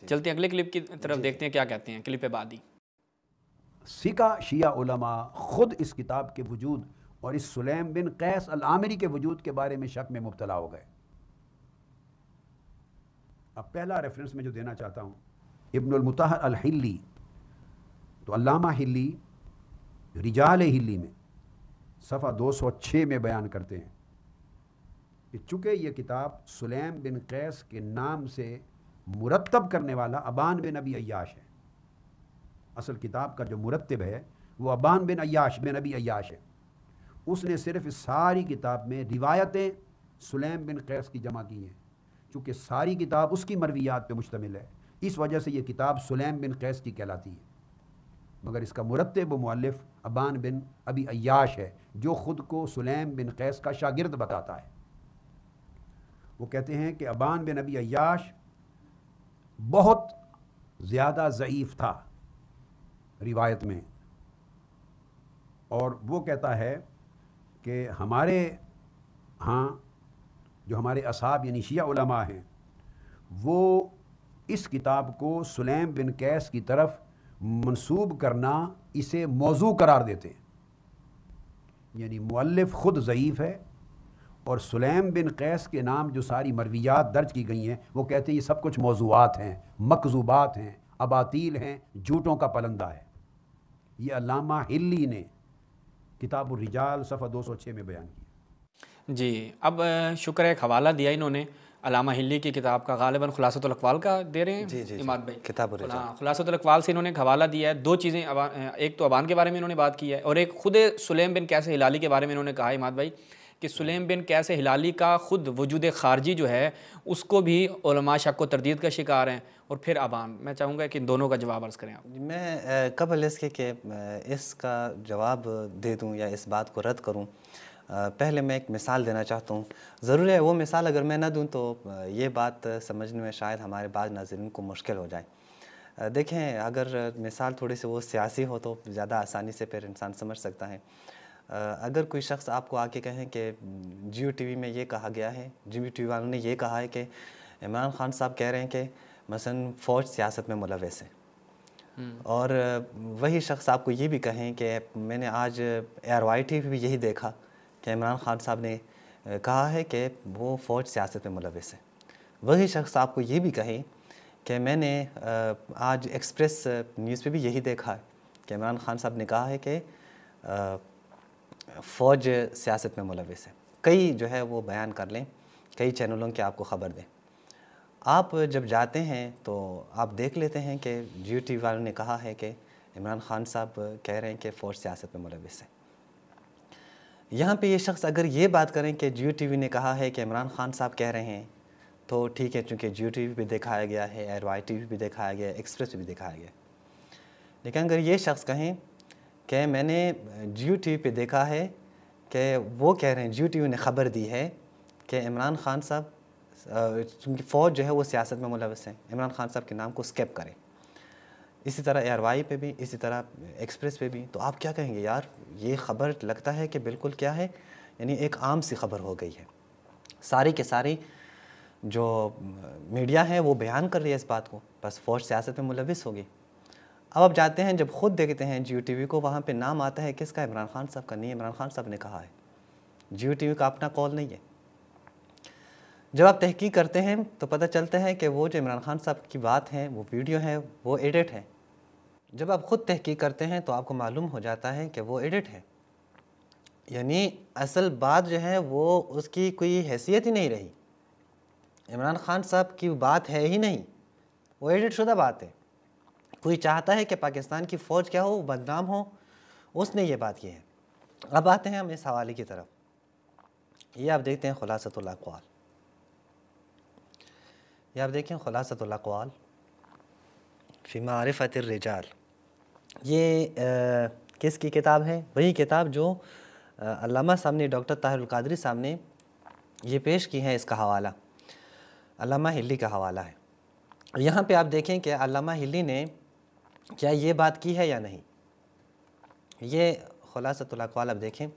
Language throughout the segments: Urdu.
چلتے ہیں اگلے کلپ کی طرف، دیکھتے ہیں کیا کہتے ہیں کلپ بعدی۔ سکہ شیعہ علماء خود اس کتاب کے وجود اور اس سلیم بن قیس العامری کے وجود کے بارے میں شک میں مبتلا ہو گئے۔ اب پہلا ریفرنس میں جو دینا چاہتا ہوں ابن المطہر الحلی، تو علامہ حلی رجال حلی میں صفحہ 206 میں بیان کرتے ہیں کہ چونکہ یہ کتاب سلیم بن قیس کے نام سے مرتب کرنے والا ابان بن ابی عیاش ہے، اصل کتاب کا جو مرتب ہے وہ ابان بن ابی عیاش ہے، اس نے صرف اس ساری کتاب میں روایتیں سلیم بن قیس کی جمع کی ہیں، چونکہ ساری کتاب اس کی مرویات پہ مشتمل ہے، اس وجہ سے یہ کتاب سلیم بن قیس کی کہلاتی ہے، مگر اس کا مرتب و مؤلف ابان بن ابی عیاش ہے جو خود کو سلیم بن قیس کا شاگرد بتاتا ہے۔ وہ کہتے ہیں کہ ابان بن ابی عیاش بہت زیادہ ضعیف تھا روایت میں، اور وہ کہتا ہے کہ ہمارے ہاں جو ہمارے اصحاب یعنی شیعہ علماء ہیں وہ اس کتاب کو سلیم بن قیس کی طرف منسوب کرنا اسے موضوع قرار دیتے ہیں، یعنی مؤلف خود ضعیف ہے اور سلیم بن قیس کے نام جو ساری مرویات درج کی گئی ہیں وہ کہتے ہیں یہ سب کچھ موضوعات ہیں، مکذوبات ہیں، اباطیل ہیں، جھوٹوں کا پلندہ ہے۔ یہ علامہ حلی نے کتاب الرجال صفحہ 206 میں بیان کیا۔ جی اب شکر ہے ایک حوالہ دیا انہوں نے علامہ حلی کی کتاب کا، غالباً خلاصۃ الاقوال کا دے رہے ہیں اماد بھائی، کتاب الرجال، خلاصۃ الاقوال سے انہوں نے ایک حوالہ دیا ہے۔ دو چیزیں، ایک تو ابان کے بارے میں انہوں نے بات کی ہے اور ایک خود سلیم بن قیس ہلالی کے بارے میں انہوں نے کہا ہے اماد بھائی کہ سلیم بن قیس ہلالی کا خود وجود خارجی جو ہے اس کو بھی علماء شک و تردید کا شکار ہیں، اور پھر ابان۔ میں چاہوں گا کہ ان دونوں کا جواب عرض کریں آپ۔ میں قبل اس کے کہ اس کا جواب دے دوں یا اس بات کو رد کروں، پہلے میں ایک مثال دینا چاہتا ہوں۔ ضرور ہے وہ مثال اگر میں نہ دوں تو یہ بات سمجھنے میں شاید ہمارے بعض ناظرین کو مشکل ہو جائے۔ دیکھیں اگر مثال تھوڑی سی وہ سیاسی ہو تو زیادہ آسانی سے پھر انسان سمجھ سکتا ہے۔ اگر کوئی شخص آپ کو آ کے کہیں کہ جیو ٹی وی میں یہ کہا گیا ہے، جیو ٹی وی والوں نے یہ کہا ہے کہ عمران خان صاحب کہہ رہے ہیں کہ مثلا فوج سیاست میں ملوث ہے، اور وہی شخص آپ کو یہ بھی کہیں کہ میں نے آج ARY ٹی وی بھی یہی دیکھا کہ عمران خان صاحب نے کہا ہے کہ وہ فوج سیاست میں ملوث ہے، وہی شخص آپ کو یہ بھی کہیں کہ میں نے آج ایکسپریس نیوز پہ بھی یہی دیکھا ہے کہ عمران خان صاحب نے کہا ہے کہ فوج سیاست میں ملوث ہے، کئی جو ہے وہ بیان کر لیں، کئی چینلوں کی آپ کو خبر دیں۔ آپ جب جاتے ہیں تو آپ دیکھ لیتے ہیں کہ جیو ٹی وی والوں نے کہا ہے کہ عمران خان صاحب کہہ رہے ہیں کہ فوج سیاست میں ملوث ہے۔ یہاں پہ یہ شخص اگر یہ بات کریں کہ جیو ٹی وی نے کہا ہے کہ عمران خان صاحب کہہ رہے ہیں تو ٹھیک ہے، چونکہ جیو ٹی وی پہ دکھایا گیا ہے، ARY ٹی وی پہ دکھایا گیا ہے، ایکسپریس پہ بھی دکھایا گیا ہے، لیکن اگر یہ شخص کہیں کہ میں نے جیو ٹی وی پہ دیکھا ہے کہ وہ کہہ رہے ہیں، جیو ٹی وی نے خبر دی ہے کہ عمران خان صاحب چونکہ فوج جو ہے وہ سیاست میں ملوث ہیں، عمران خان صاحب کے نام کو اسکیپ کریں، اسی طرح ARY پہ بھی، اسی طرح ایکسپریس پہ بھی، تو آپ کیا کہیں گے؟ یار یہ خبر لگتا ہے کہ بالکل کیا ہے، یعنی ایک عام سی خبر ہو گئی ہے، ساری کے ساری جو میڈیا ہے وہ بیان کر رہی ہے اس بات کو، بس فوج سیاست میں ملوث ہوگی۔ اب آپ جاتے ہیں جب خود دیکھتے ہیں جیو ٹی وی کو، وہاں پہ نام آتا ہے کس کا؟ عمران خان صاحب کا، نہیں عمران خان صاحب نے کہا ہے، جیو ٹی وی کا اپنا کال نہیں ہے۔ جب آپ تحقیق کرتے ہیں تو پتہ چلتا ہے کہ وہ جو عمران خان صاحب کی بات ہے، وہ ویڈیو ہے، وہ ایڈٹ ہے۔ جب آپ خود تحقیق کرتے ہیں تو آپ کو معلوم ہو جاتا ہے کہ وہ ایڈٹ ہے، یعنی اصل بات جو ہے وہ اس کی کوئی حیثیت ہی نہیں رہی، عمران خان صاحب کی بات ہے ہی نہیں، وہ ایڈٹ شدہ بات ہے۔ کوئی چاہتا ہے کہ پاکستان کی فوج کیا ہو، بدنام ہو، اس نے یہ بات کی ہے۔ اب آتے ہیں ہم اس حوالے کی طرف، یہ آپ دیکھتے ہیں خلاصۃ الاقوال، یہ آپ دیکھیں خلاصۃ الاقوال فی معرفۃ الرجال، یہ کس کی کتاب ہے؟ وہی کتاب جو علامہ صاحب نے، ڈاکٹر طاہر القادری صاحب نے یہ پیش کی ہے، اس کا حوالہ علامہ حلی کا حوالہ ہے۔ یہاں پہ آپ دیکھیں کہ علامہ حلی نے کیا یہ بات کی ہے یا نہیں۔ یہ خلاصۃ الاقوال آپ دیکھیں،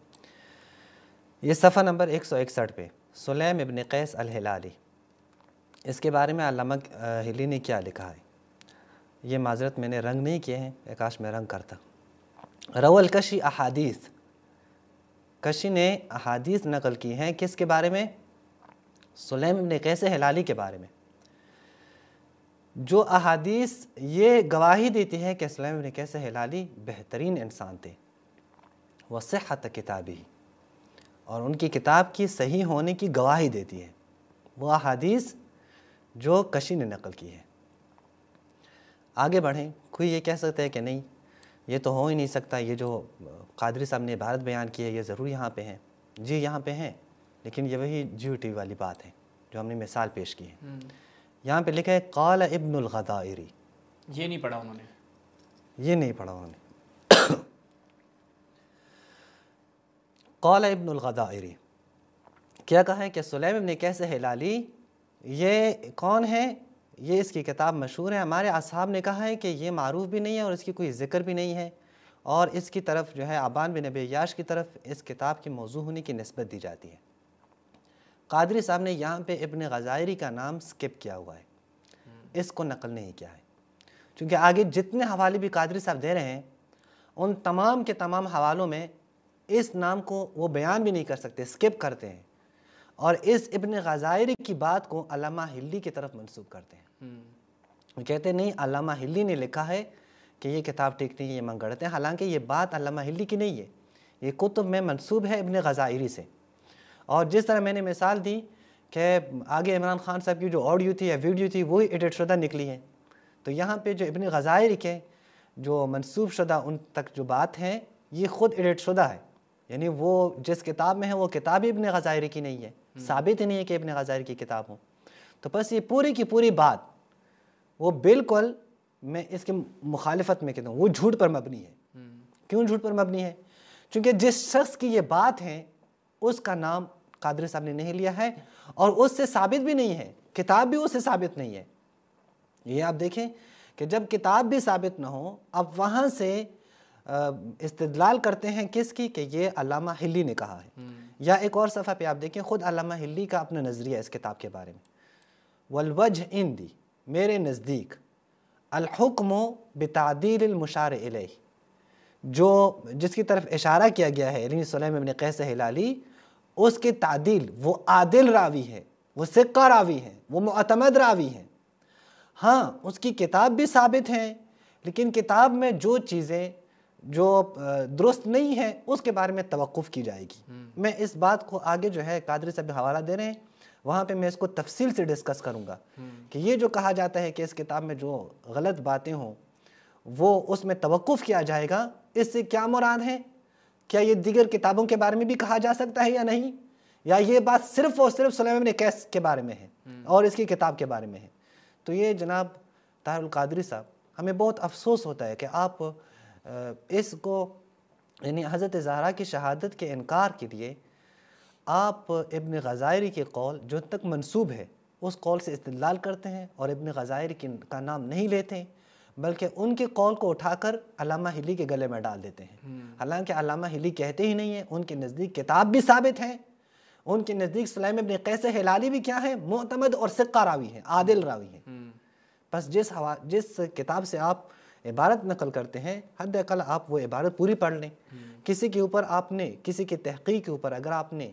یہ صفحہ نمبر 161 پہ سلیم ابن قیس الہلالی، اس کے بارے میں علامہ حلی نے کیا لکھا ہے۔ یہ معذرت میں نے رنگ نہیں کیے ہیں، کاش میں رنگ کرتا۔ روال کشی احادیث، کشی نے احادیث نقل کی ہیں کس کے بارے میں؟ سلیم بن قیس ہلالی کے بارے میں، جو احادیث یہ گواہی دیتی ہے کہ سلیم بن قیس ہلالی بہترین انسان تھے، وصحت کتابی، اور ان کی کتاب کی صحیح ہونے کی گواہی دیتی ہے، وہ احادیث جو کشی نے نقل کی ہے۔ آگے بڑھیں، کوئی یہ کہہ سکتا ہے کہ نہیں یہ تو ہو ہی نہیں سکتا، یہ جو قادری صاحب نے عبارت بیان کی ہے یہ ضرور یہاں پہ ہیں۔ جی یہاں پہ ہیں، لیکن یہ وہی جیو ٹی وی والی بات ہے جو ہم نے مثال پیش کی ہے۔ یہاں پہ لکھا ہے قال ابن الغدائری، یہ نہیں پڑھا انہوں نے، یہ نہیں پڑھا انہوں نے۔ قال ابن الغدائری، کیا کہا ہے کہ سلیم ابن قیس ہلالی یہ کون ہے؟ یہ اس کی کتاب مشہور ہے، ہمارے اصحاب نے کہا ہے کہ یہ معروف بھی نہیں ہے اور اس کی کوئی ذکر بھی نہیں ہے، اور اس کی طرف جو ہے ابان بن ابی عیاش کی طرف اس کتاب کی موضوع ہونے کی نسبت دی جاتی ہے۔ قادری صاحب نے یہاں پہ ابن غزائری کا نام سکپ کیا ہوا ہے، اس کو نقل نہیں کیا ہے، چونکہ آگے جتنے حوالے بھی قادری صاحب دے رہے ہیں ان تمام کے تمام حوالوں میں اس نام کو وہ بیان بھی نہیں کر سکتے، سکپ کرتے ہیں، اور اس ابن غزائری کی بات کو علامہ ہلی کی طرف منسوب کرتے ہیں۔ وہ کہتے ہیں نہیں، علامہ ہلی نے لکھا ہے کہ یہ کتاب ٹھیک نہیں ہے، یہ منگڑتے ہیں، حالانکہ یہ بات علامہ ہلی کی نہیں ہے، یہ کتب میں منسوب ہے ابن غزائری سے۔ اور جس طرح میں نے مثال دی کہ آگے عمران خان صاحب کی جو آڈیو تھی یا ویڈیو تھی وہی ایڈٹ شدہ نکلی ہے، تو یہاں پہ جو ابن غزائری کے جو منسوب شدہ ان تک جو بات ہے یہ خود ایڈٹ شدہ ہے، یعنی وہ جس کتاب میں ہے وہ کتاب ابن غزائری کی نہیں ہے، ثابت ہی نہیں ہے کہ ابن غزائری کی کتاب ہو۔ تو بس یہ پوری کی پوری بات وہ بالکل میں اس کے مخالفت میں کہتا ہوں، وہ جھوٹ پر مبنی ہے۔ کیوں جھوٹ پر مبنی ہے؟ چونکہ جس شخص کی یہ بات ہے اس کا نام قادری صاحب نے نہیں لیا ہے، اور اس سے ثابت بھی نہیں ہے، کتاب بھی اس سے ثابت نہیں ہے۔ یہ آپ دیکھیں کہ جب کتاب بھی ثابت نہ ہو، اب وہاں سے استدلال کرتے ہیں کس کی؟ کہ یہ علامہ ہلی نے کہا ہے۔ یا ایک اور صفحہ پہ آپ دیکھیں خود علامہ ہلی کا اپنا نظریہ اس کتاب کے بارے میں، والوجہ عندی، میرے نزدیک، الحکم بتعدیل المشار الیہ، جو جس کی طرف اشارہ کیا گیا ہے یعنی سلیم ابن قیس ہلالی، اس کی تعدیل، وہ عادل راوی ہے، وہ ثقہ راوی ہے، وہ معتمد راوی ہے۔ ہاں اس کی کتاب بھی ثابت ہے، لیکن کتاب میں جو چیزیں جو درست نہیں ہے اس کے بارے میں توقف کی جائے گی۔ میں اس بات کو آگے جو ہے قادری صاحب حوالہ دے رہے ہیں، وہاں پہ میں اس کو تفصیل سے ڈسکس کروں گا کہ یہ جو کہا جاتا ہے کہ اس کتاب میں جو غلط باتیں ہوں وہ اس میں توقف کیا جائے گا، اس سے کیا مراد ہے؟ کیا یہ دیگر کتابوں کے بارے میں بھی کہا جا سکتا ہے یا نہیں؟ یا یہ بات صرف اور صرف سلیم بن قیس کے بارے میں ہے اور اس کی کتاب کے بارے میں ہے؟ تو یہ جناب طاہر القادری صاحب، ہمیں بہت افسوس ہوتا ہے کہ آپ اس کو یعنی حضرت زہرا کی شہادت کے انکار کے لیے آپ ابن غزائری کے قول جو تک منسوب ہے اس قول سے استدلال کرتے ہیں اور ابن غزائری کا نام نہیں لیتے، بلکہ ان کے قول کو اٹھا کر علامہ ہلی کے گلے میں ڈال دیتے ہیں، حالانکہ علامہ ہلی کہتے ہی نہیں ہیں، ان کے نزدیک کتاب بھی ثابت ہے، ان کے نزدیک سلیم ابن قیس ہلالی بھی کیا ہے؟ معتمد اور ثقہ راوی ہیں، عادل راوی ہیں۔ بس جس کتاب سے آپ عبارت نقل کرتے ہیں حد اقل آپ وہ عبارت پوری پڑھ لیں۔ کسی کے اوپر آپ نے، کسی کی تحقیق کے اوپر اگر آپ نے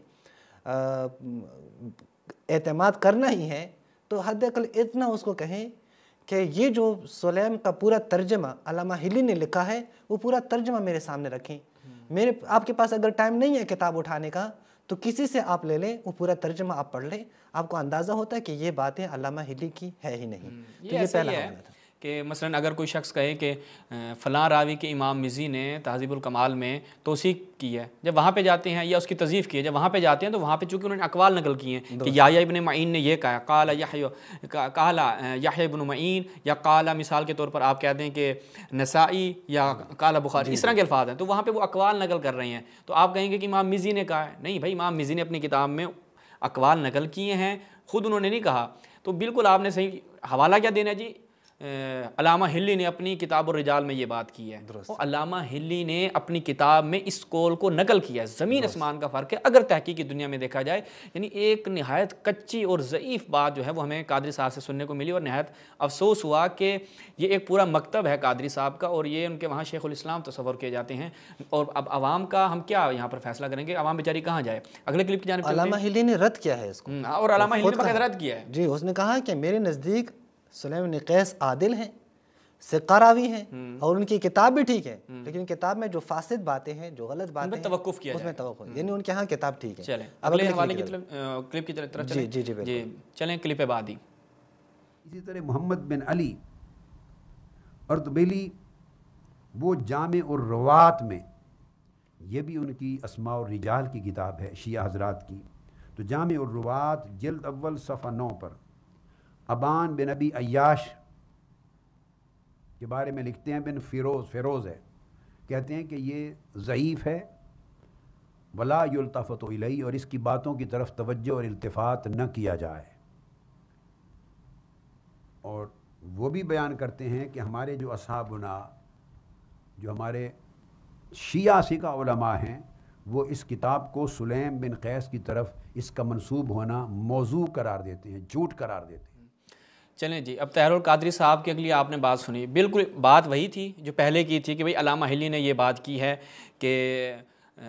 اعتماد کرنا ہی ہے تو حد اقل اتنا اس کو کہیں کہ یہ جو سلیم کا پورا ترجمہ علامہ ہلی نے لکھا ہے وہ پورا ترجمہ میرے سامنے رکھیں۔ آپ کے پاس اگر ٹائم نہیں ہے کتاب اٹھانے کا تو کسی سے آپ لے لیں، وہ پورا ترجمہ آپ پڑھ لیں، آپ کو اندازہ ہوتا ہے کہ یہ باتیں علامہ ہلی کی ہے ہی نہیں۔ تو یہ پہلا حوالہ تھا کہ مثلا اگر کوئی شخص کہے کہ فلاں راوی کے امام مزی نے تہذیب الکمال میں توثیق کی ہے، جب وہاں پہ جاتے ہیں یا اس کی تضعیف کی ہے، جب وہاں پہ جاتے ہیں تو وہاں پہ چونکہ انہوں نے اقوال نقل کی ہیں کہ یحییٰ ابن معین نے یہ کہا، قال یحییٰ ابن معین، یا قال مثال کے طور پر آپ کہتے ہیں کہ نسائی یا قال بخاری، اس طرح کے الفاظ ہیں، تو وہاں پہ وہ اقوال نقل کر رہے ہیں، تو آپ کہیں گے کہ امام مزی نے کہا ہے، نہیں بھائی، امام مزی نے اپنی کتاب میں اقوال نقل کیے ہیں، خود انہوں نے نہیں کہا۔ تو بالکل آپ نے صحیح حوالہ کیا دینا ہے جی، علامہ ہلی نے اپنی کتاب الرجال میں یہ بات کی ہے، اور علامہ ہلی نے اپنی کتاب میں اس قول کو نقل کیا ہے۔ زمین آسمان کا فرق ہے اگر تحقیقی دنیا میں دیکھا جائے، یعنی ایک نہایت کچی اور ضعیف بات جو ہے وہ ہمیں قادری صاحب سے سننے کو ملی، اور نہایت افسوس ہوا کہ یہ ایک پورا مکتب ہے قادری صاحب کا، اور یہ ان کے وہاں شیخ الاسلام تصور کیے جاتے ہیں، اور اب عوام کا ہم کیا یہاں پر فیصلہ کریں گے، عوام بیچاری کہاں جائے۔ اگلے کلپ کی جانب چلتے ہیں۔ علامہ ہلی نے رد کیا ہے اس کو، اور علامہ ہلی نے بقاعدہ رد کیا ہے۔ جی، اس نے کہا کہ میرے نزدیک سلیم بن قیس عادل ہیں، ثقہ راوی ہیں، اور ان کی کتاب بھی ٹھیک ہے، لیکن کتاب میں جو فاسد باتیں ہیں، جو غلط باتیں ہیں، توقف کیا اس میں توقف، یعنی ان کے ہاں کتاب ٹھیک ہے۔ چلیں اگلے حوالے کی طرف، کلپ کی طرف چلیں۔ جی چلیں کلپ پہ بعد ہی۔ اسی طرح محمد بن علی اردبیلی، وہ جامع الروات میں، یہ بھی ان کی اسماء الرجال کی کتاب ہے شیعہ حضرات کی، تو جامع الروات جلد اول صفحہ 9 پر ابان بن ابی عیاش کے بارے میں لکھتے ہیں، بن فیروز ہے، کہتے ہیں کہ یہ ضعیف ہے، ولا یلتفت الیہ، اور اس کی باتوں کی طرف توجہ اور التفات نہ کیا جائے۔ اور وہ بھی بیان کرتے ہیں کہ ہمارے جو اصحابنا، جو ہمارے شیعہ سکہ علماء ہیں، وہ اس کتاب کو سلیم بن قیس کی طرف اس کا منسوب ہونا موضوع قرار دیتے ہیں، جھوٹ قرار دیتے ہیں۔ چلیں جی، اب طاہر القادری صاحب کے اگلی آپ نے بات سنی، بالکل بات وہی تھی جو پہلے کی تھی کہ بھئی علامہ ہلی نے یہ بات کی ہے کہ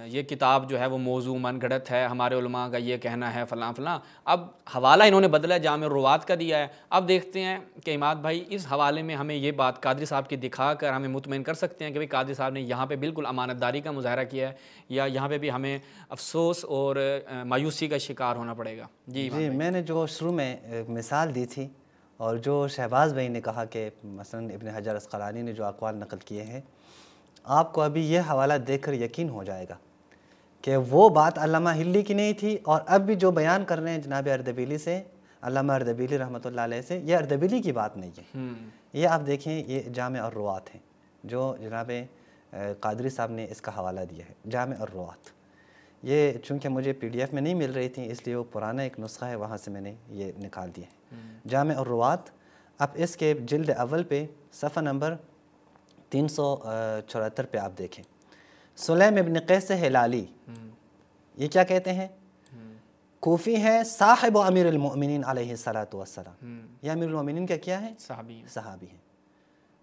یہ کتاب جو ہے وہ موضوع من گھڑت ہے، ہمارے علماء کا یہ کہنا ہے فلاں فلاں۔ اب حوالہ انہوں نے بدلا، جامع الروات کا دیا ہے۔ اب دیکھتے ہیں کہ عماد بھائی اس حوالے میں ہمیں یہ بات قادری صاحب کی دکھا کر ہمیں مطمئن کر سکتے ہیں کہ بھئی قادری صاحب نے یہاں پہ بالکل امانت داری کا مظاہرہ کیا ہے، یا یہاں پہ بھی ہمیں افسوس اور مایوسی کا شکار ہونا پڑے گا؟ جی میں نے جو شروع میں مثال دی تھی، اور جو شہباز بھائی نے کہا کہ مثلا ابن حجر عسقلانی نے جو اقوال نقل کیے ہیں، آپ کو ابھی یہ حوالہ دیکھ کر یقین ہو جائے گا کہ وہ بات علامہ ہلی کی نہیں تھی، اور اب بھی جو بیان کر رہے ہیں جناب اردبیلی سے، علامہ اردبیلی رحمۃ اللہ علیہ سے، یہ اردبیلی کی بات نہیں ہے۔ یہ آپ دیکھیں، یہ جامع الروات ہیں جو جناب قادری صاحب نے اس کا حوالہ دیا ہے، جامع الروات۔ یہ چونکہ مجھے پی ڈی ایف میں نہیں مل رہی تھی، اس لیے وہ پرانا ایک نسخہ ہے، وہاں سے میں نے یہ نکال دیا ہے، جامع الروات۔ اب اس کے جلد اول پہ صفحہ نمبر 374 پہ آپ دیکھیں، سلیم ابن قیس ہلالی، یہ کیا کہتے ہیں؟ کوفی ہیں، صاحب امیر المؤمنین علیہ الصلاۃ والسلام۔ یہ امیر المؤمنین کا کیا ہے؟ صحابی ہیں۔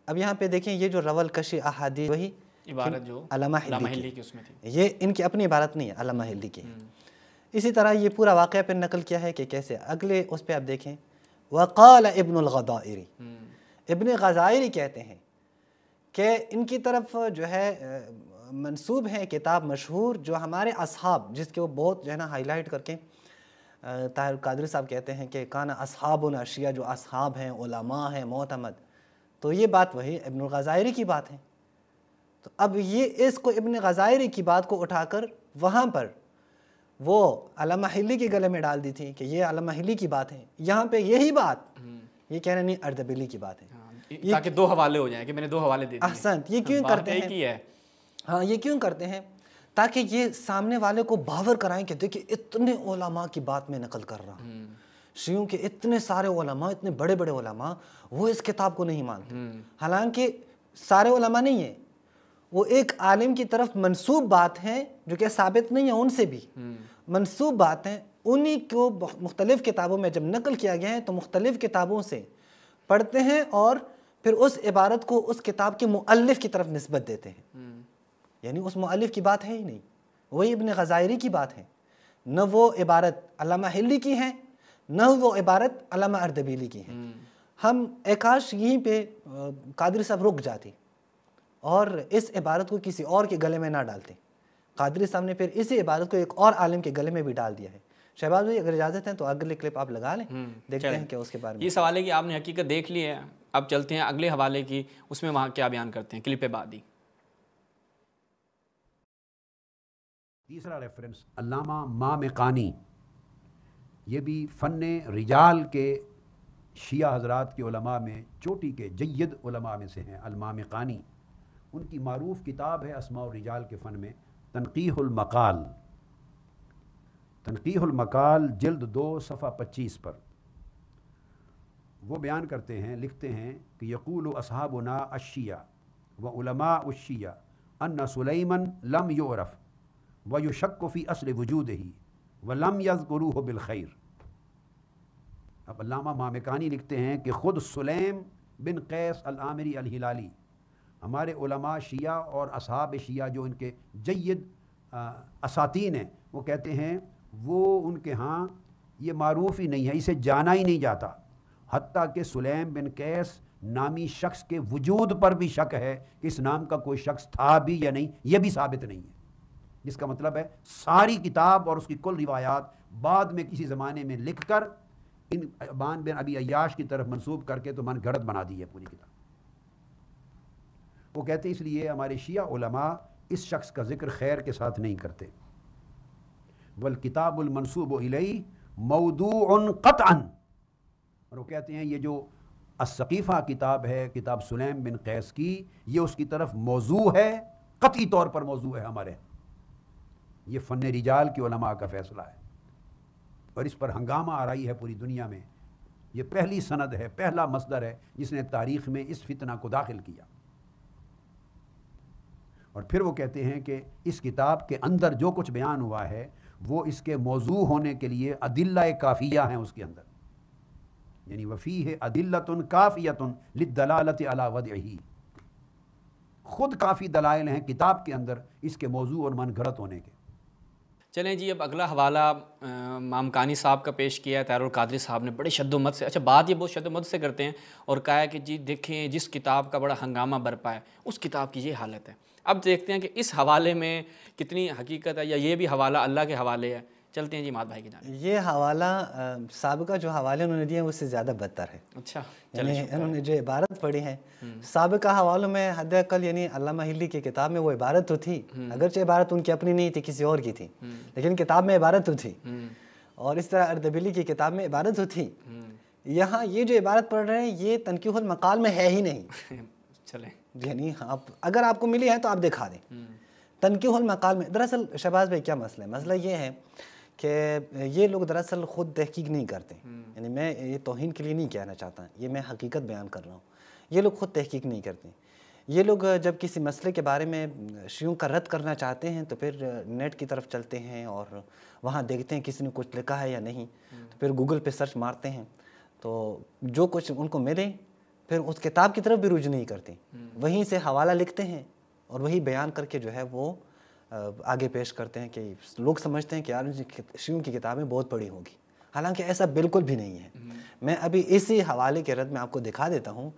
اب یہاں پہ دیکھیں، یہ جو رول کشی احادیث، وہی عبارت جو علامہ ہلی ہلی کی اس میں تھی، یہ ان کی اپنی عبارت نہیں ہے، علامہ ہلی کی ہے۔ اسی طرح یہ پورا واقعہ پہ نقل کیا ہے کہ کیسے، اگلے اس پہ آپ دیکھیں، وقال ابن الغدائری، ابن غزائری کہتے ہیں کہ ان کی طرف جو ہے منسوب ہے کتاب مشہور جو ہمارے اصحاب، جس کے وہ بہت جو ہے نا ہائی لائٹ کر کے طاہر قادری صاحب کہتے ہیں کہ کانا اصحابنا، شیعہ جو اصحاب ہیں، علماء ہیں معتمد، تو یہ بات وہی ابن الغزائری کی بات ہے۔ تو اب یہ اس کو ابن غزائری کی بات کو اٹھا کر وہاں پر وہ علامہ ہلی کے گلے میں ڈال دی تھی کہ یہ علامہ ہلی کی بات ہے، یہاں پہ یہی بات یہ کہہ رہے نہیں، اردبیلی کی بات ہے، تاکہ دو حوالے ہو جائیں کہ میں نے دو حوالے دے دیے۔ احسنت، یہ کیوں کرتے ہیں؟ ہاں، یہ کیوں کرتے ہیں؟ تاکہ یہ سامنے والے کو باور کرائیں کہ دیکھیں اتنے علماء کی بات میں نقل کر رہا ہوں، شیعوں کے اتنے سارے علماء، اتنے بڑے بڑے علماء، وہ اس کتاب کو نہیں مانتے۔ حالانکہ سارے علماء نہیں ہیں، وہ ایک عالم کی طرف منسوب بات ہے جو کہ ثابت نہیں ہے، ان سے بھی منسوب بات ہیں، انہی کو مختلف کتابوں میں جب نقل کیا گیا ہے تو مختلف کتابوں سے پڑھتے ہیں، اور پھر اس عبارت کو اس کتاب کے مؤلف کی طرف نسبت دیتے ہیں، یعنی اس مؤلف کی بات ہے ہی نہیں، وہی ابن غزائری کی بات ہے، نہ وہ عبارت علامہ ہلی کی ہے، نہ وہ عبارت علامہ اردبیلی کی ہے۔ ہم ایکاش یہیں پہ قادری صاحب رک جاتے اور اس عبارت کو کسی اور کے گلے میں نہ ڈالتے۔ قادری صاحب نے پھر اسی عبارت کو ایک اور عالم کے گلے میں بھی ڈال دیا ہے۔ شہباز بھائی اگر اجازت ہے تو اگلے کلپ آپ لگا لیں، دیکھتے ہیں کہ اس کے بارے میں۔ اس حوالے کی آپ نے حقیقت دیکھ لی ہے، اب چلتے ہیں اگلے حوالے کی، اس میں وہاں کیا بیان کرتے ہیں، کلپ بعد ہی۔ تیسرا ریفرنس علامہ مامقانی، یہ بھی فن رجال کے شیعہ حضرات کے علماء میں چوٹی کے جید علماء میں سے ہیں۔ المامقانی، ان کی معروف کتاب ہے اسماء الرجال کے فن میں تنقیح المقال، تنقیح المقال جلد 2 صفحہ 25 پر وہ بیان کرتے ہیں، لکھتے ہیں کہ یقول اصحابنا الشیعہ و علماء الشیعہ ان سلیمان لم یعرف و یشک فی اصل وجودہ ولم یذکروہ بالخیر۔ اب علامہ مامکانی لکھتے ہیں کہ خود سلیم بن قیس العامری الہلالی، ہمارے علماء شیعہ اور اصحاب شیعہ جو ان کے جید اساتین ہیں، وہ کہتے ہیں وہ ان کے ہاں یہ معروف ہی نہیں ہے، اسے جانا ہی نہیں جاتا، حتیٰ کہ سلیم بن قیس نامی شخص کے وجود پر بھی شک ہے کہ اس نام کا کوئی شخص تھا بھی یا نہیں، یہ بھی ثابت نہیں ہے۔ جس کا مطلب ہے ساری کتاب اور اس کی کل روایات بعد میں کسی زمانے میں لکھ کر ان ابان بن ابی عیاش کی طرف منسوب کر کے تو من گھڑت بنا دی ہے پوری کتاب۔ وہ کہتے ہیں اس لیے ہمارے شیعہ علماء اس شخص کا ذکر خیر کے ساتھ نہیں کرتے۔ والکتاب المنسوب الیہ موضوع قطعا، اور وہ کہتے ہیں یہ جو السقیفہ کتاب ہے، کتاب سلیم بن قیس کی، یہ اس کی طرف موضوع ہے، قطعی طور پر موضوع ہے ہمارے۔ یہ فن رجال کے علماء کا فیصلہ ہے اور اس پر ہنگامہ آرائی ہے پوری دنیا میں۔ یہ پہلی سند ہے، پہلا مصدر ہے جس نے تاریخ میں اس فتنہ کو داخل کیا۔ اور پھر وہ کہتے ہیں کہ اس کتاب کے اندر جو کچھ بیان ہوا ہے وہ اس کے موضوع ہونے کے لیے ادلہ کافیہ ہیں اس کے اندر، یعنی وفیہ ادلۃ کافیۃ للدلالۃ علی وضعہ، خود کافی دلائل ہیں کتاب کے اندر اس کے موضوع اور من گھڑت ہونے کے۔ چلیں جی، اب اگلا حوالہ مامکانی صاحب کا پیش کیا ہے طاہر القادری صاحب نے بڑے شد و مد سے۔ اچھا، بات یہ بہت شد و مد سے کرتے ہیں اور کہا ہے کہ جی دیکھیں جس کتاب کا بڑا ہنگامہ برپا ہے اس کتاب کی یہ حالت ہے۔ اب دیکھتے ہیں کہ اس حوالے میں کتنی حقیقت ہے، یا یہ بھی حوالہ اللہ کے حوالے ہے۔ چلتے ہیں جی مات بھائی کی جانب۔ یہ حوالہ سابقہ جو حوالے انہوں نے دیے ہیں اس سے زیادہ بدتر ہے۔ اچھا، یعنی انہوں نے جو عبارت پڑھی ہے سابقہ حوالوں میں حد اقل، یعنی علامہ ہلی کی کتاب میں وہ عبارت تو تھی، اگرچہ عبارت ان کی اپنی نہیں تھی، کسی اور کی تھی، لیکن کتاب میں عبارت تو تھی، اور اس طرح اردبیلی کی کتاب میں عبارت تو تھی۔ یہاں یہ جو عبارت پڑھ رہے ہیں یہ تنقیح المقال میں ہے ہی نہیں۔ چلیں، یعنی اگر آپ کو ملی ہے تو آپ دکھا دیں۔ تنقیح المقال میں دراصل شہباز بھائی کیا مسئلہ ہے؟ مسئلہ یہ ہے کہ یہ لوگ دراصل خود تحقیق نہیں کرتے، یعنی میں یہ توہین کے لیے نہیں کہنا چاہتا، یہ میں حقیقت بیان کر رہا ہوں۔ یہ لوگ خود تحقیق نہیں کرتے۔ یہ لوگ جب کسی مسئلے کے بارے میں شیعوں کا رد کرنا چاہتے ہیں تو پھر نیٹ کی طرف چلتے ہیں اور وہاں دیکھتے ہیں کسی نے کچھ لکھا ہے یا نہیں، تو پھر گوگل پہ سرچ مارتے ہیں، تو جو کچھ ان کو ملے پھر اس کتاب کی طرف بھی رجوع نہیں کرتے، وہیں سے حوالہ لکھتے ہیں اور وہی بیان کر کے جو ہے وہ آگے پیش کرتے ہیں کہ لوگ سمجھتے ہیں کہ یار شیعوں کی کتابیں بہت پڑھی ہوگی، حالانکہ ایسا بالکل بھی نہیں ہے۔ میں ابھی اسی حوالے کے رد میں آپ کو دکھا دیتا ہوں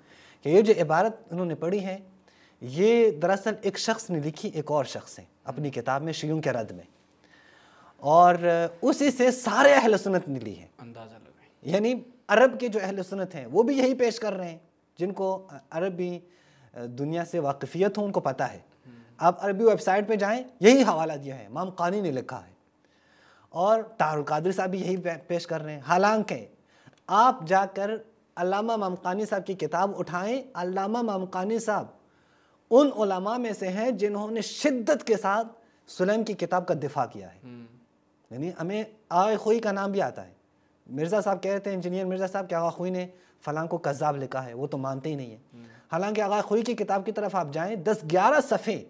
کہ یہ جو عبارت انہوں نے پڑھی ہے یہ دراصل ایک شخص نے لکھی ایک اور شخص سے اپنی کتاب میں شیعوں کے رد میں، اور اسی سے سارے اہل سنت نے لی ہے۔ اندازہ لگائیں، یعنی عرب کے جو اہل سنت ہیں وہ بھی یہی پیش کر رہے ہیں، جن کو عربی دنیا سے واقفیت ہو ان کو پتہ ہے۔ آپ عربی ویب سائٹ پہ جائیں، یہی حوالہ دیا ہے، مامکانی نے لکھا ہے، اور طاہر القادری صاحب بھی یہی پیش کر رہے ہیں۔ حالانکہ آپ جا کر علامہ مامکانی صاحب کی کتاب اٹھائیں، علامہ مامکانی صاحب ان علماء میں سے ہیں جنہوں نے شدت کے ساتھ سلیم کی کتاب کا دفاع کیا ہے۔ یعنی ہمیں آغا خوئی کا نام بھی آتا ہے، مرزا صاحب کہتے ہیں انجینئر مرزا صاحب کہ آغا خوئی نے فلاں کو کذاب لکھا ہے، وہ تو مانتے ہی نہیں ہیں۔ حالانکہ آغا خوئی کی کتاب کی طرف آپ جائیں، 10-11 صفحے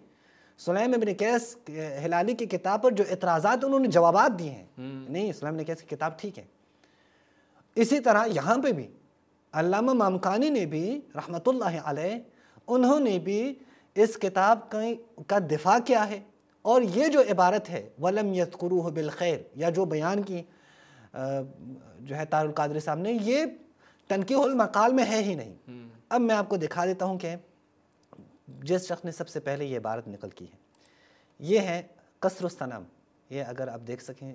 سلیم بن قیس ہلالی کی کتاب پر جو اعتراضات انہوں نے جوابات دیے ہیں، نہیں سلیم بن قیس کی کتاب ٹھیک ہے۔ اسی طرح یہاں پہ بھی علامہ مامکانی نے بھی رحمۃ اللہ علیہ، انہوں نے بھی اس کتاب کا دفاع کیا ہے، اور یہ جو عبارت ہے وَلَمْ يَذْكُرُوهُ بِالْخَيْرِ، یا جو بیان کی جو ہے طاہر القادری صاحب نے، یہ تنقیح المقال میں ہے ہی نہیں۔ اب میں آپ کو دکھا دیتا ہوں کہ جس شخص نے سب سے پہلے یہ عبارت نقل کی ہے، یہ ہے قصر الصنم۔ یہ اگر آپ دیکھ سکیں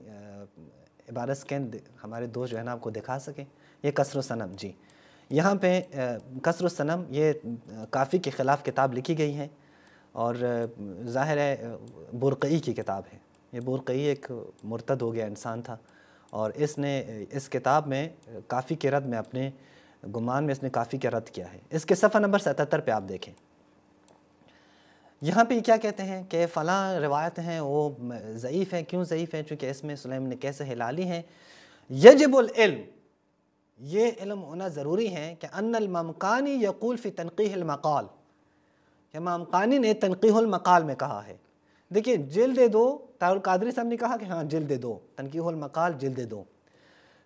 عبارت سکین ہمارے دوست جو ہے نا آپ کو دکھا سکیں، یہ قصر الصنم، جی یہاں پہ قصر الصنم یہ کافی کے خلاف کتاب لکھی گئی ہے، اور ظاہر ہے برقعی کی کتاب ہے۔ یہ برقعی ایک مرتد ہو گیا انسان تھا، اور اس نے اس کتاب میں کافی کے رد میں اپنے گمان میں اس نے کافی کے رد کیا ہے۔ اس کے صفحہ نمبر 77 پہ آپ دیکھیں، یہاں پہ کیا کہتے ہیں کہ فلاں روایت ہیں وہ ضعیف ہیں۔ کیوں ضعیف ہیں؟ چونکہ اس میں سلیم نے کیسے ہلالی ہیں، یجب العلم، یہ علم ہونا ضروری ہے کہ ان الممقانی یقول فی تنقیح المقال، کہ امام قانی نے تنقیح المقال میں کہا ہے. دیکھیے جلد 2 طاہر القادری صاحب نے کہا کہ ہاں جلد 2 تنقیح المقال جلد 2،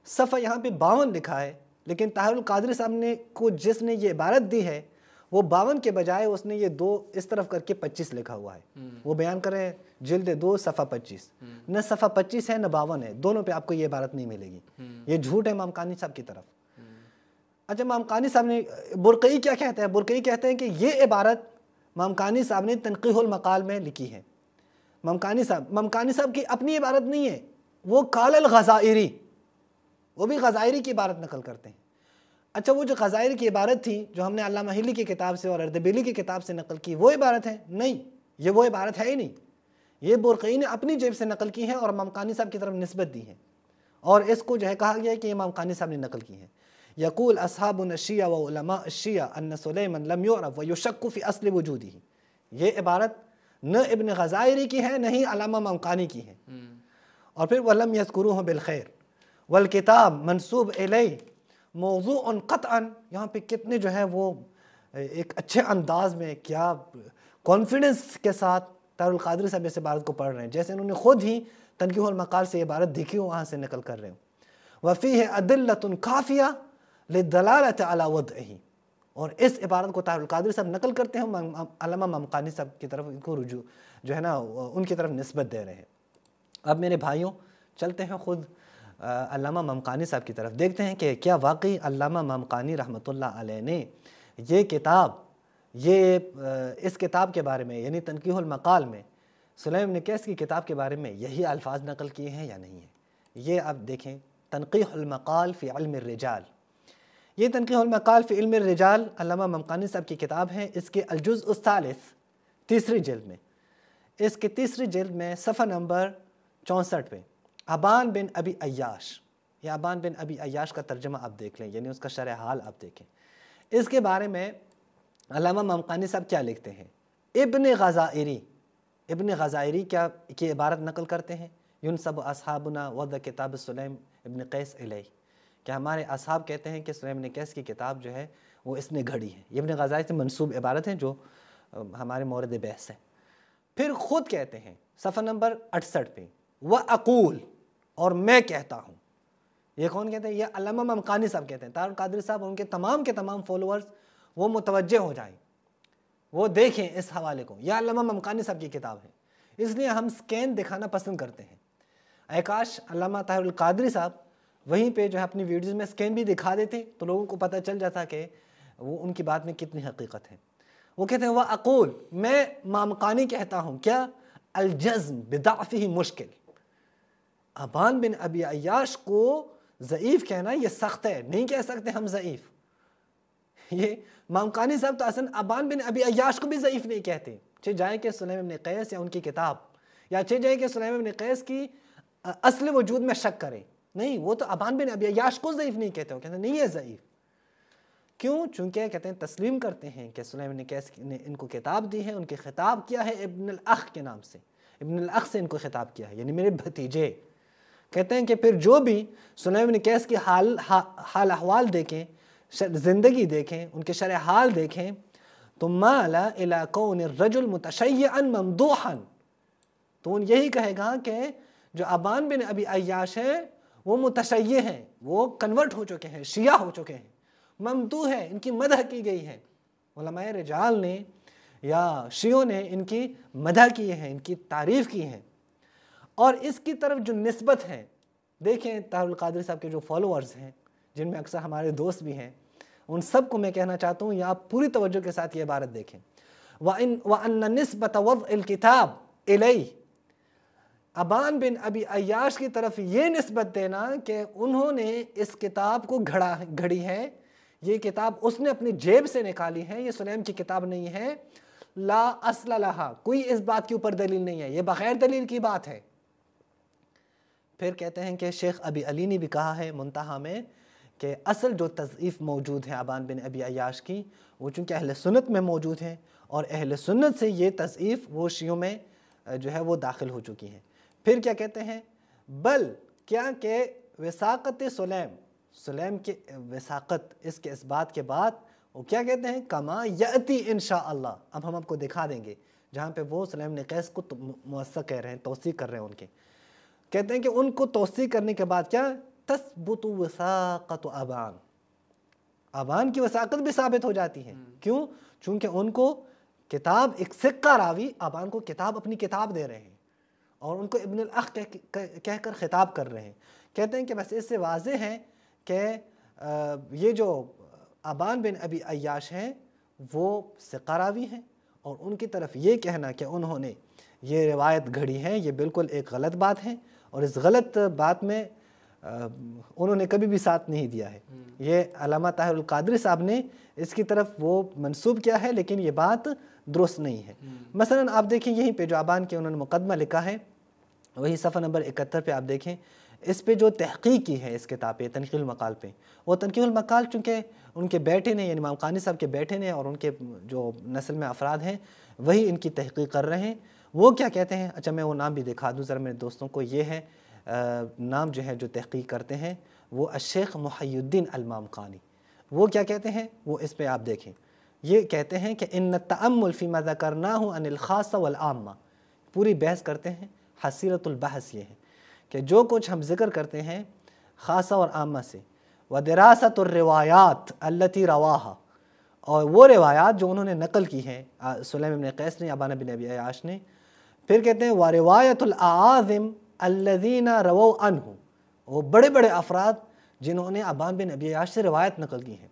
صفحہ یہاں پہ 52 لکھا ہے، لیکن طاہر القادری صاحب نے جس نے یہ عبارت دی ہے وہ 52 کے بجائے اس نے یہ 2 اس طرف کر کے 25 لکھا ہوا ہے. وہ بیان کر رہے ہیں جلد 2 صفحہ 25، نہ صفحہ 25 ہے نہ 52 ہے، دونوں پہ آپ کو یہ عبارت نہیں ملے گی. یہ جھوٹ ہے امام قانی صاحب کی طرف. اچھا امام قانی صاحب نے، برقعی کیا کہتے ہیں؟ برقعی کہتے ہیں کہ یہ عبارت امام قانی صاحب نے تنقیح المقال میں لکھی ہے. امام قانی صاحب کی اپنی عبارت نہیں ہے، وہ قال الغزائری، وہ بھی غزائری کی عبارت نقل کرتے ہیں. اچھا وہ جو غزائری کی عبارت تھی جو ہم نے علامہ حلی کی کتاب سے اور اردبیلی کی کتاب سے نقل کی، وہ عبارت ہے؟ نہیں، یہ وہ عبارت ہے ہی نہیں. یہ برقعی نے اپنی جیب سے نقل کی ہے اور امام قانی صاحب کی طرف نسبت دی ہے، اور اس کو جو ہے کہا گیا ہے کہ امام قانی صاحب نے نقل کی ہے. یقول اصحابنا الشیعہ و علماء الشیعہ ان سلیمان لم یعرف و یشک فی اصل وجودہ. یہ عبارت نہ ابن غزائری کی ہے نہ ہی علامہ امام قانی کی ہے. اور پھر ولم یذکروہ بالخیر والکتاب منسوب الیہ موضوع قطعا. یہاں پہ کتنے جو ہے وہ ایک اچھے انداز میں کیا کانفیڈنس کے ساتھ طاہر القادری صاحب اس عبارت کو پڑھ رہے ہیں، جیسے انہوں نے خود ہی تنقیح المقال سے عبارت دیکھی ہو، وہاں سے نقل کر رہے ہوں. وفیہ ادلۃ کافیہ للدلالۃ علی وضعہ. اور اس عبارت کو طاہر القادری صاحب نقل کرتے ہیں، علامہ امام قانی صاحب کی طرف ان کو رجوع جو ہے نا ان کی طرف نسبت دے رہے ہیں. اب میرے بھائیوں چلتے ہیں خود علامہ امام قانی صاحب کی طرف، دیکھتے ہیں کہ کیا واقعی علامہ امام قانی رحمۃ اللہ علیہ نے یہ کتاب، اس کتاب کے بارے میں یعنی تنقیح المقال میں سلیم بن قیس کی کتاب کے بارے میں یہی الفاظ نقل کیے ہیں یا نہیں ہیں. یہ آپ دیکھیں تنقیح المقال فی علم الرجال. یہ تنقیح المقال فی علم الرجال علامہ امام قانی صاحب کی کتاب ہے. اس کے الجزء الثالث تیسری جلد میں، اس کے تیسری جلد میں صفحہ نمبر 64 پہ ابان بن ابی عیاش، یہ ابان بن ابی عیاش کا ترجمہ آپ دیکھ لیں، یعنی اس کا شرح حال آپ دیکھیں. اس کے بارے میں علامہ امام قانی صاحب کیا لکھتے ہیں؟ ابن غزائری کیا کی عبارت نقل کرتے ہیں، ینسب اصحابنا وضع کتاب سلیم ابن قیس علیہ، کہ ہمارے اصحاب کہتے ہیں کہ سلیم ابن قیس کی کتاب جو ہے وہ اس نے گھڑی ہے. یہ ابن غزائری سے منسوب عبارت ہے جو ہمارے مورد بحث ہے. پھر خود کہتے ہیں صفحہ نمبر 68 پہ وَأَقُول، اور میں کہتا ہوں. یہ کون کہتے ہیں؟ یہ علامہ امام قانی صاحب کہتے ہیں. طاہر القادری صاحب ان کے تمام فالوورز وہ متوجہ ہو جائیں، وہ دیکھیں اس حوالے کو. یہ علامہ امام قانی صاحب کی کتاب ہے، اس لیے ہم سکین دکھانا پسند کرتے ہیں. اے کاش علامہ طاہر القادری صاحب وہیں پہ جو ہے اپنی ویڈیوز میں سکین بھی دکھا دیتے تو لوگوں کو پتہ چل جاتا کہ وہ ان کی بات میں کتنی حقیقت ہے. وہ کہتے ہیں وَأَقُول، میں امام قانی کہتا ہوں، کیا الجزم بضعفہ مشکل. ابان بن ابی عیاش کو ضعیف کہنا یہ سخت ہے، نہیں کہہ سکتے ہم ضعیف. یہ امام قانی صاحب تو اصلا ابان بن ابی عیاش کو بھی ضعیف نہیں کہتے، چاہے جائیں کہ سلیم ابن قیس یا ان کی کتاب، یا چاہے جائیں کہ سلیم ابن قیس کی اصل وجود میں شک کریں. نہیں، وہ تو ابان بن ابی عیاش کو ضعیف نہیں کہتے، وہ کہتے ہیں نہیں ہے ضعیف. کیوں؟ چونکہ کہتے ہیں تسلیم کرتے ہیں کہ سلیم ابن قیس نے ان کو کتاب دی ہے، ان کے خطاب کیا ہے ابن الاخ کے نام سے، ابن الاخ سے ان کو خطاب کیا ہے، یعنی میرے بھتیجے. کہتے ہیں کہ پھر جو بھی سلیم ابن قیس کی حال احوال دیکھیں، زندگی دیکھیں، ان کے شرح حال دیکھیں، تو مال الی کون الرجل متشیعا ممدوحا، تو ان یہی کہے گا کہ جو ابان بن ابی عیاش ہیں وہ متشیع ہیں، وہ کنورٹ ہو چکے ہیں، شیعہ ہو چکے ہیں، ممدوح ہے، ان کی مدح کی گئی ہے. علماء رجال نے یا شیعوں نے ان کی مدح کی ہے، ان کی تعریف کی ہے. اور اس کی طرف جو نسبت ہے، دیکھیں طاہر القادری صاحب کے جو فالوورز ہیں جن میں اکثر ہمارے دوست بھی ہیں، ان سب کو میں کہنا چاہتا ہوں، یا آپ پوری توجہ کے ساتھ یہ عبارت دیکھیں. وَأَنَّ نِسْبَةَ وَضْعِ الْكِتَابِ إِلَيْهِ، ابان بن ابی عیاش کی طرف یہ نسبت دینا کہ انہوں نے اس کتاب کو گھڑی ہے، یہ کتاب اس نے اپنی جیب سے نکالی ہے، یہ سلیم کی کتاب نہیں ہے. لا اصل لہا، کوئی اس بات کے اوپر دلیل نہیں ہے، یہ بغیر دلیل کی بات ہے. پھر کہتے ہیں کہ شیخ ابی علی نے بھی کہا ہے منتہا میں کہ اصل جو تضعیف موجود ہے ابان بن ابی عیاش کی، وہ چونکہ اہل سنت میں موجود ہیں، اور اہل سنت سے یہ تضعیف وہ شیعوں میں جو ہے وہ داخل ہو چکی ہیں. پھر کیا کہتے ہیں؟ بل، کیا کہ وثاقت سلیم کے وثاقت اس کے اس بات کے بعد وہ کیا کہتے ہیں کما یأتی انشاءاللہ. اب ہم آپ کو دکھا دیں گے جہاں پہ وہ سلیم بن قیس کو موثق کہہ رہے ہیں, توثیق کر رہے ہیں ان کے. کہتے ہیں کہ ان کو توثیق کرنے کے بعد کیا تثبت وثاقت ابان, ابان کی وثاقت بھی ثابت ہو جاتی ہے. کیوں؟ چونکہ ان کو کتاب ایک ثقہ راوی ابان کو کتاب اپنی کتاب دے رہے ہیں اور ان کو ابن الاخ کہہ کر خطاب کر رہے ہیں. کہتے ہیں کہ بس اس سے واضح ہے کہ یہ جو ابان بن ابی عیاش ہیں وہ ثقہ راوی ہیں, اور ان کی طرف یہ کہنا کہ انہوں نے یہ روایت گھڑی ہے یہ بالکل ایک غلط بات ہے, اور اس غلط بات میں انہوں نے کبھی بھی ساتھ نہیں دیا ہے. یہ علامہ طاہر القادری صاحب نے اس کی طرف وہ منسوب کیا ہے, لیکن یہ بات درست نہیں ہے. مثلا آپ دیکھیں یہیں پہ جو ابان کے انہوں نے مقدمہ لکھا ہے وہی صفحہ نمبر 71 پہ آپ دیکھیں, اس پہ جو تحقیق کی ہے اس کتاب پہ تنقیح المقال پہ, وہ تنقیح المقال چونکہ ان کے بیٹے نے یعنی امام قانی صاحب کے بیٹے نے اور ان کے جو نسل میں افراد ہیں وہی ان کی تحقیق کر رہے ہیں. وہ کیا کہتے ہیں, اچھا میں وہ نام بھی دکھا دوں ذرا میرے دوستوں کو. یہ ہے نام جو ہے جو تحقیق کرتے ہیں وہ الشیخ محی الدین المامقانی. وہ کیا کہتے ہیں وہ اس پہ آپ دیکھیں. یہ کہتے ہیں کہ ان التأمل فیما ذکرناہ عن الخاص والعامہ, پوری بحث کرتے ہیں. حصیلۃ البحث یہ ہے کہ جو کچھ ہم ذکر کرتے ہیں خاصہ اور عامہ سے, ودراست الروایات التي رواها, اور وہ روایات جو انہوں نے نقل کی ہیں سلیم بن قیس نے ابان بن ابی عیاش نے. پھر کہتے ہیں وروایت الاعاظم الذین روا عنہ, وہ بڑے بڑے افراد جنہوں نے ابان بن ابی عیاش سے روایت نقل کی ہیں.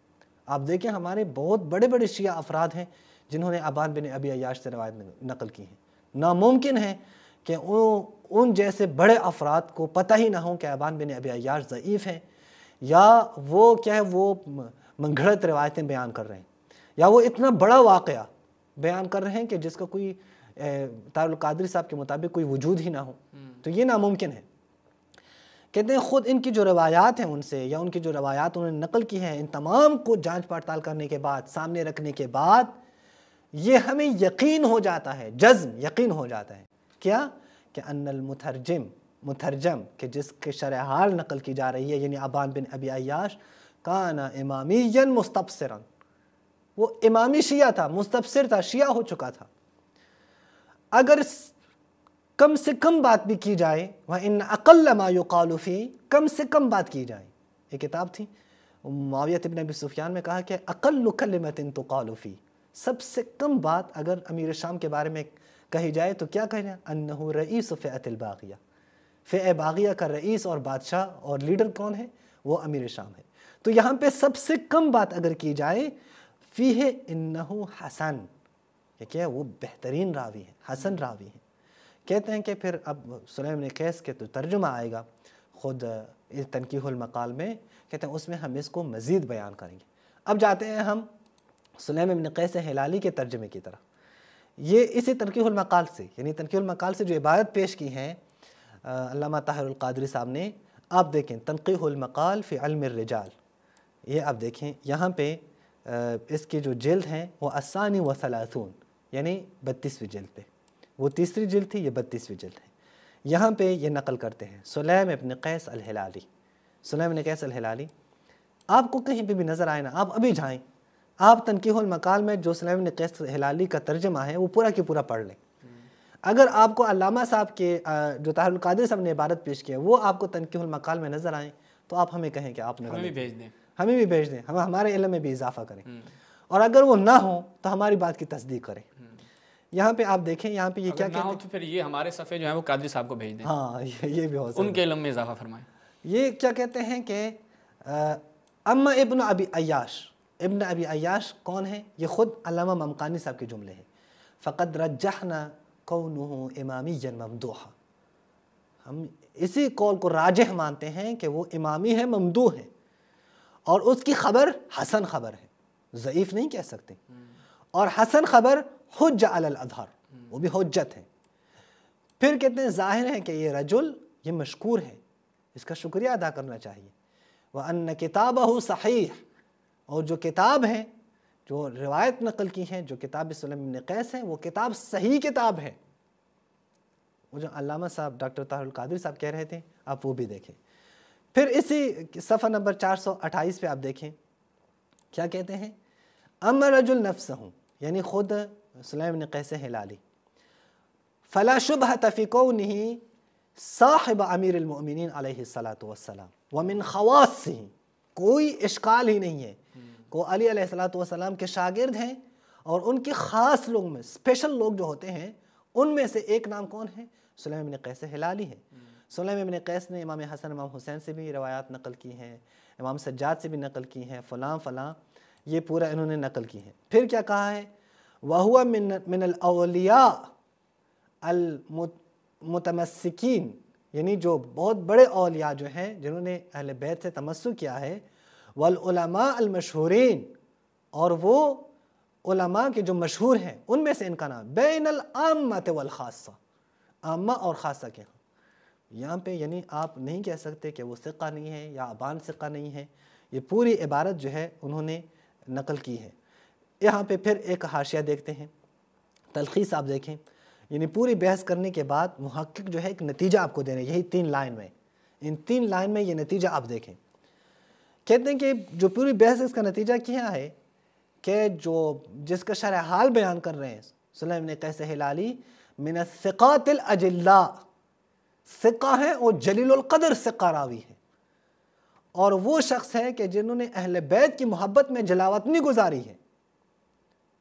آپ دیکھیں ہمارے بہت بڑے بڑے شیعہ افراد ہیں جنہوں نے ابان بن ابی عیاش سے روایت نقل کی ہیں. ناممکن ہے کہ ان جیسے بڑے افراد کو پتہ ہی نہ ہو کہ ابان بن ابی عیاش ضعیف ہیں, یا وہ کیا ہے وہ منگھڑت روایتیں بیان کر رہے ہیں, یا وہ اتنا بڑا واقعہ بیان کر رہے ہیں کہ جس کا کوئی طاہر القادری صاحب کے مطابق کوئی وجود ہی نہ ہو. تو یہ ناممکن ہے. کہتے ہیں خود ان کی جو روایات ہیں ان سے, یا ان کی جو روایات انہوں نے نقل کی ہیں, ان تمام کو جانچ پڑتال کرنے کے بعد سامنے رکھنے کے بعد یہ ہمیں یقین ہو جاتا ہے, جزم یقین ہو جاتا ہے کیا کہ ان مترجم کہ جس کے شرح حال نقل کی جا رہی ہے یعنی ابان بن ابی عیاش کان امامیا مستبصرا, وہ امامی شیعہ تھا, مستبصر تھا, شیعہ ہو چکا تھا. اگر کم سے کم بات بھی کی جائے وَإِنَّ أَقَلَّ مَا يُقَالُ فِي, کم سے کم بات کی جائے. ایک کتاب تھی معاویہ ابن ابی سفیان میں کہا کہ اقل کلمۃ تقال فی, سب سے کم بات اگر امیر شام کے بارے میں کہی جائے تو کیا کہنا, انہ رئیس فئۃ الباغیہ, فئہ باغیہ کا رئیس اور بادشاہ اور لیڈر کون ہے, وہ امیر شام ہے. تو یہاں پہ سب سے کم بات اگر کی جائے فیہ انہ حسن, یہ کیا ہے وہ بہترین راوی ہے, حسن راوی ہے. کہتے ہیں کہ پھر اب سلیم بن قیس کے تو ترجمہ آئے گا خود تنقیح المقال میں, کہتے ہیں اس میں ہم اس کو مزید بیان کریں گے. اب جاتے ہیں ہم سلیم بن قیس ہلالی کے ترجمے کی طرف. یہ اسی تنقیح المقال سے یعنی تنقیح المقال سے جو عبارت پیش کی ہیں علامہ طاہر القادری صاحب نے, آپ دیکھیں تنقیح المقال فی علم الرجال, یہ آپ دیکھیں یہاں پہ اس کی جو جلد ہیں وہ الثانی و ثلاثون یعنی 32ویں جلد پہ, وہ تیسری جلد تھی, یہ 32ویں جلد ہے. یہاں پہ یہ نقل کرتے ہیں سلیم بن قیس الہلالی. سلیم بن قیس الہلالی آپ کو کہیں پہ بھی نظر آئے نا, آپ ابھی جائیں, آپ تنقیح المقال میں جو سلیم بن قیس الہلالی کا ترجمہ ہے وہ پورا کی پورا پڑھ لیں. اگر آپ کو علامہ صاحب کے جو طاہر القادری صاحب نے عبارت پیش کی ہے وہ آپ کو تنقیح المقال میں نظر آئیں تو آپ ہمیں کہیں کہ آپ نے ہمیں بھی بھیج دیں, ہمیں بھی بھیج دیں, ہم ہمارے علم میں بھی اضافہ کریں, اور اگر وہ نہ ہوں تو ہماری بات کی تصدیق کریں. یہاں پہ آپ دیکھیں یہاں پہ یہ کیا کہتے ہیں, تو پھر یہ ہمارے صفحے جو ہیں وہ قادری صاحب کو بھیج دیں, ہاں یہ بھی ہو سکتا ہے, ان کے علم میں اضافہ فرمائیں. یہ کیا کہتے ہیں کہ اما ابن ابی عیاش, ابن ابی عیاش کون ہے, یہ خود علامہ ممقانی صاحب کے جملے ہیں. فقد رجحنا کونہ امامیا ممدوحا, ہم اسی قول کو راجح مانتے ہیں کہ وہ امامی ہے, ممدوح ہے, اور اس کی خبر حسن خبر ہے, ضعیف نہیں کہہ سکتے. اور حسن خبر حجہ علی الاظہر, وہ بھی حجت ہے. پھر کہتے ہیں ظاہر ہے کہ یہ رجل یہ مشکور ہے, اس کا شکریہ ادا کرنا چاہیے. وَأَنَّ كِتَابَهُ صحیح, اور جو کتاب ہے جو روایت نقل کی ہے جو کتاب سلیم بن قیس ہے وہ کتاب صحیح کتاب ہے. وہ جو علامہ صاحب ڈاکٹر طاہر القادری صاحب کہہ رہے تھے آپ وہ بھی دیکھیں پھر اسی صفحہ نمبر 428 پہ آپ دیکھیں کیا کہتے ہیں، اما رجل نفسہ، یعنی خود سلیم بن قیس ہلالی، فلا شبہۃ فی کونہ صاحب امیر المؤمنین علیہ الصلاۃ والسلام ومن خواصہ، کوئی اشکال ہی نہیں ہے کہ علی علیہ الصلاۃ والسلام کے شاگرد ہیں اور ان کے خاص لوگ میں اسپیشل لوگ جو ہوتے ہیں ان میں سے ایک نام کون ہے؟ سلیم بن قیس ہلالی ہے۔ سلیم بن قیس نے امام حسن امام حسین سے بھی روایات نقل کی ہیں، امام سجاد سے بھی نقل کی ہیں، فلاں فلاں، یہ پورا انہوں نے نقل کی ہیں۔ پھر کیا کہا ہے، وَهُوَ من الاولیاء المتمسکین، یعنی جو بہت بڑے اولیاء جو ہیں جنہوں نے اہل بیت سے تمسک کیا ہے، والعلماء المشہورین، اور وہ علماء کے جو مشہور ہیں ان میں سے ان کا نام، بین العامۃ والخاصہ، عامہ اور خاصہ کے ہاں۔ یہاں پہ یعنی آپ نہیں کہہ سکتے کہ وہ ثقہ نہیں ہے یا ابان ثقہ نہیں ہے، یہ پوری عبارت جو ہے انہوں نے نقل کی ہے۔ یہاں پہ پھر ایک حاشیہ دیکھتے ہیں، تلخیص آپ دیکھیں، یعنی پوری بحث کرنے کے بعد محقق جو ہے ایک نتیجہ آپ کو دے رہے ہیں، یہی 3 لائن میں، ان 3 لائن میں یہ نتیجہ آپ دیکھیں۔ کہتے ہیں کہ جو پوری بحث اس کا نتیجہ کیا ہے کہ جس کا شرح حال بیان کر رہے ہیں سلیم بن قیس ہلالی، من الثقات الاجلاء، ثقہ ہیں اور جلیل القدر ثقہ راوی ہے، اور وہ شخص ہے کہ جنہوں نے اہل بیت کی محبت میں جلاوت نہیں گزاری ہے،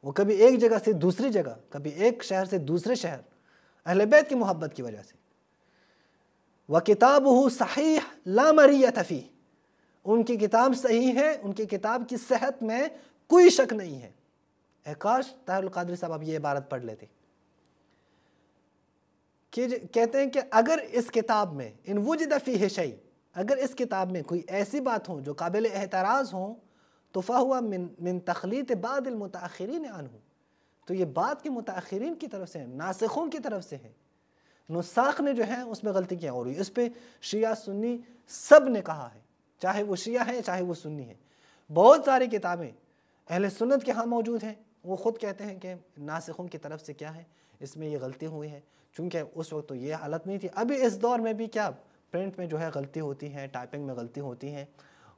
وہ کبھی ایک جگہ سے دوسری جگہ، کبھی ایک شہر سے دوسرے شہر، اہل بیت کی محبت کی وجہ سے۔ وَكِتَابُهُ صحیح لا مریۃ فیہ، ان کی کتاب صحیح ہے، ان کی کتاب کی صحت میں کوئی شک نہیں ہے۔ کاش طاہر القادری صاحب آپ یہ عبارت پڑھ لیتے کہ کہتے ہیں کہ اگر اس کتاب میں ان وجد فیہ شیء، اگر اس کتاب میں کوئی ایسی بات ہو جو قابل اعتراض ہوں تو فہو من تخلیط بعض المتاخرین عنہ، تو یہ بات کے متاخرین کی طرف سے ہے، ناسخوں کی طرف سے ہے، نساخ نے جو ہے اس میں غلطی کیا، اور اس پہ شیعہ سنی سب نے کہا ہے، چاہے وہ شیعہ ہے چاہے وہ سنی ہے۔ بہت ساری کتابیں اہل سنت کے ہاں موجود ہیں، وہ خود کہتے ہیں کہ ناسخوں کی طرف سے کیا ہے، اس میں یہ غلطی ہوئی ہے، چونکہ اس وقت تو یہ حالت نہیں تھی۔ ابھی اس دور میں بھی کیا پرنٹ میں جو ہے غلطی ہوتی ہے، ٹائپنگ میں غلطی ہوتی ہے،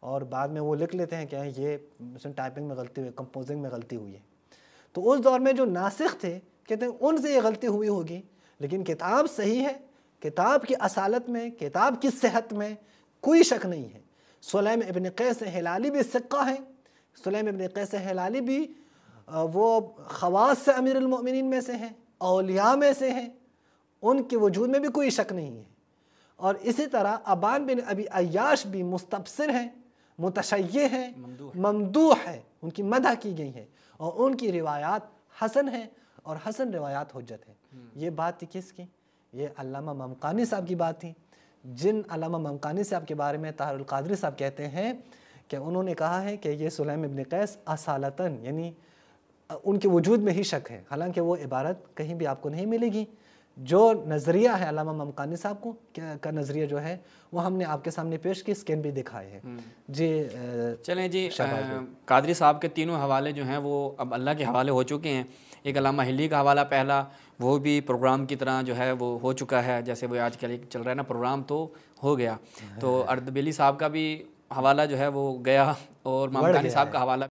اور بعد میں وہ لکھ لیتے ہیں کہ یہ مثلا ٹائپنگ میں غلطی ہوئی، کمپوزنگ میں غلطی ہوئی ہے۔ تو اس دور میں جو ناسخ تھے کہتے ہیں ان سے یہ غلطی ہوئی ہوگی، لیکن کتاب صحیح ہے، کتاب کی اصالت میں، کتاب کی صحت میں کوئی شک نہیں ہے۔ سلیم ابن قیس ہلالی بھی ثقہ ہیں، سلیم ابن قیس ہلالی بھی وہ خواص سے امیر المؤمنین میں سے ہیں، اولیاء میں سے ہیں، ان کے وجود میں بھی کوئی شک نہیں ہے۔ اور اسی طرح ابان بن ابی عیاش بھی مستبصر ہیں، متشیع ہیں، ممدوح ہے، ان کی مدح کی گئی ہے، اور ان کی روایات حسن ہیں، اور حسن روایات حجت ہیں۔ یہ بات تھی کس کی؟ یہ علامہ ممقانی صاحب کی بات تھی، جن علامہ ممقانی صاحب کے بارے میں طاہر القادری صاحب کہتے ہیں کہ انہوں نے کہا ہے کہ یہ سلیم ابن قیس اصالتاً، یعنی ان کے وجود میں ہی شک ہے، حالانکہ وہ عبارت کہیں بھی آپ کو نہیں ملے گی۔ جو نظریہ ہے علامہ ممقانی صاحب کو کا نظریہ جو ہے وہ ہم نے آپ کے سامنے پیش کی، اسکین بھی دکھائے ہیں۔ جی چلیں جی، قادری صاحب کے تینوں حوالے جو ہیں وہ اب اللہ کے حوالے ہو چکے ہیں۔ ایک علامہ ہلی کا حوالہ پہلا، وہ بھی پروگرام کی طرح جو ہے وہ ہو چکا ہے، جیسے وہ آج کل چل رہا ہے نا پروگرام، تو ہو گیا۔ تو اردبیلی صاحب کا بھی حوالہ جو ہے وہ گیا، اور ممقانی صاحب کا حوالہ